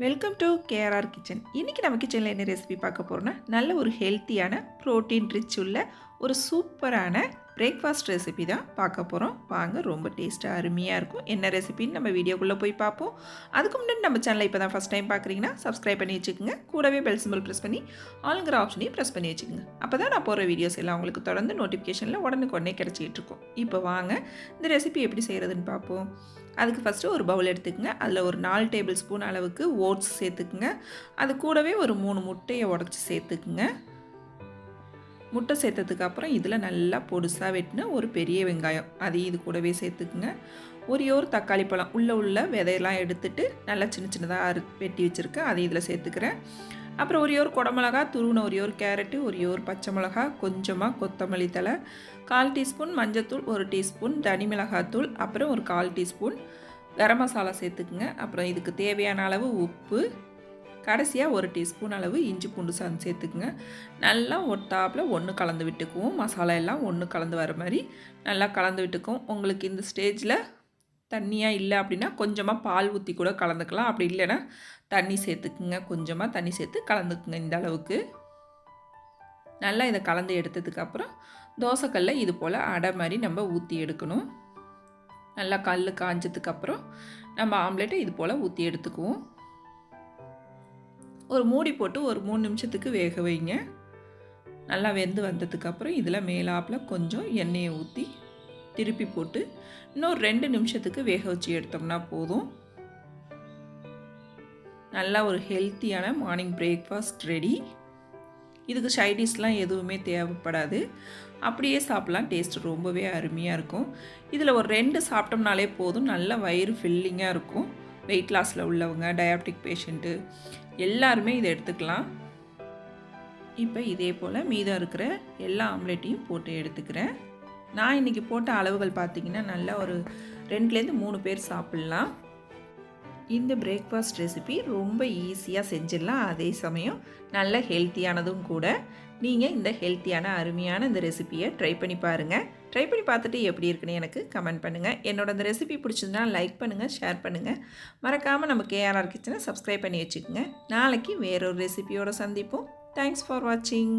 Welcome to KRR kitchen. இன்றைக்கி நம்ம கிச்சனில் என்ன ரெசிபி பார்க்க போகிறோன்னா, நல்ல ஒரு ஹெல்த்தியான ப்ரோட்டீன் ரிச் உள்ள ஒரு சூப்பரான பிரேக்ஃபாஸ்ட் ரெசிபி தான் பார்க்க போகிறோம். வாங்க, ரொம்ப டேஸ்ட்டாக அருமையாக இருக்கும். என்ன ரெசிபின்னு நம்ம வீடியோக்குள்ளே போய் பார்ப்போம். அதுக்கு முன்னாடி நம்ம சேனலை இப்போ தான் ஃபஸ்ட் டைம் பார்க்குறீங்கன்னா சப்ஸ்கிரைப் பண்ணி வச்சுக்கோங்க. கூடவே பெல் சிம்பிள் ப்ரெஸ் பண்ணி ஆளுங்கிற ஆப்ஷனையும் ப்ரெஸ் பண்ணி வச்சுக்கோங்க. அப்போ தான் நான் போகிற வீடியோஸ் எல்லாம் உங்களுக்கு தொடர்ந்து நோட்டிஃபிகேஷனில் உடனே கிடச்சிக்கிட்டு இருக்கும். இப்போ வாங்க இந்த ரெசிபி எப்படி செய்கிறதுன்னு பார்ப்போம். அதுக்கு ஃபஸ்ட்டு ஒரு பவுல் எடுத்துக்கங்க. அதில் ஒரு 4 டேபிள் ஸ்பூன் அளவுக்கு ஓட்ஸ் சேர்த்துக்குங்க. அது கூடவே ஒரு 3 முட்டையை உடச்சி சேர்த்துக்குங்க. முட்டை சேர்த்ததுக்கப்புறம் இதில் நல்லா பொடுசாக வெட்டின ஒரு பெரிய வெங்காயம் அதையும் இது கூடவே சேர்த்துக்குங்க. ஒரே ஒரு தக்காளி பழம் உள்ள விதையெல்லாம் எடுத்துட்டு நல்லா சின்னதாக வெட்டி வச்சுருக்கேன், அதையும் இதில் சேர்த்துக்கிறேன். அப்புறம் ஒரே ஒரு குடமிளகா, துருவின ஒரே ஒரு கேரட்டு, ஒரே ஒரு பச்சை மிளகா, கொஞ்சமாக கொத்தமல்லி தழை, 1/4 டீஸ்பூன் மஞ்சத்தூள், 1 டீஸ்பூன் தனி மிளகாத்தூள், அப்புறம் ஒரு 1/4 டீஸ்பூன் கரம் மசாலா சேர்த்துக்குங்க. அப்புறம் இதுக்கு தேவையான அளவு உப்பு, கடைசியாக 1 டீஸ்பூன் அளவு இஞ்சி பூண்டு சாந்து சேர்த்துக்குங்க. நல்லா ஒட்டாப்பில் ஒன்று கலந்து விட்டுக்குவோம். மசாலா எல்லாம் ஒன்று கலந்து வர மாதிரி நல்லா கலந்து விட்டுக்குவோம். உங்களுக்கு இந்த ஸ்டேஜில் தண்ணியாக இல்லை அப்படின்னா கொஞ்சமாக பால் ஊற்றி கூட கலந்துக்கலாம். அப்படி இல்லைன்னா தண்ணி சேர்த்துக்குங்க. கொஞ்சமாக தண்ணி சேர்த்து கலந்துக்குங்க. இந்த அளவுக்கு நல்லா இதை கலந்து எடுத்ததுக்கப்புறம் தோசைக்கல்ல இது போல் அடை மாதிரி நம்ம ஊற்றி எடுக்கணும். நல்லா கல் காஞ்சதுக்கப்புறம் நம்ம ஆம்லேட்டை இது போல் ஊற்றி எடுத்துக்குவோம். ஒரு மூடி போட்டு ஒரு 3 நிமிஷத்துக்கு வேக வைங்க. நல்லா வெந்து வந்ததுக்கப்புறம் இதில் மேலாப்பில் கொஞ்சம் எண்ணெயை ஊற்றி திருப்பி போட்டு இன்னும் 2 நிமிஷத்துக்கு வேக வச்சு எடுத்தோம்னா போதும். நல்லா ஒரு ஹெல்த்தியான மார்னிங் பிரேக்ஃபாஸ்ட் ரெடி. இதுக்கு சைடிஷ்லாம் எதுவுமே தேவைப்படாது, அப்படியே சாப்பிட்லாம். டேஸ்ட் ரொம்பவே அருமையாக இருக்கும். இதில் ஒரு 2 சாப்பிட்டோம்னாலே போதும். நல்ல வயிறு ஃபில்லிங்காக இருக்கும். வெயிட் லாஸில் உள்ளவங்க, டயாபெட்டிக் பேஷண்ட்டு எல்லாருமே இதை எடுத்துக்கலாம். இப்போ இதே போல் மீதம் இருக்கிற எல்லா ஆம்லேட்டையும் போட்டு எடுத்துக்கிறேன். நான் இன்றைக்கி போட்ட அளவுகள் பார்த்திங்கன்னா நல்லா ஒரு 2லேருந்து 3 பேர் சாப்பிட்லாம். இந்த பிரேக்ஃபாஸ்ட் ரெசிபி ரொம்ப ஈஸியாக செஞ்சிடலாம், அதே சமயம் நல்ல ஹெல்த்தியானதும் கூட. நீங்கள் இந்த ஹெல்த்தியான அருமையான இந்த ரெசிபியை ட்ரை பண்ணி பாருங்கள். ட்ரை பண்ணி பார்த்துட்டு எப்படி இருக்குன்னு எனக்கு கமெண்ட் பண்ணுங்கள். என்னோட இந்த ரெசிபி பிடிச்சிருந்தா லைக் பண்ணுங்கள், ஷேர் பண்ணுங்கள். மறக்காமல் நம்ம கேஆர்ஆர் கிச்சனை சப்ஸ்கிரைப் பண்ணி வச்சுக்கோங்க. நாளைக்கு வேறொரு ரெசிபியோடு சந்திப்போம். தேங்க்ஸ் ஃபார் வாட்சிங்.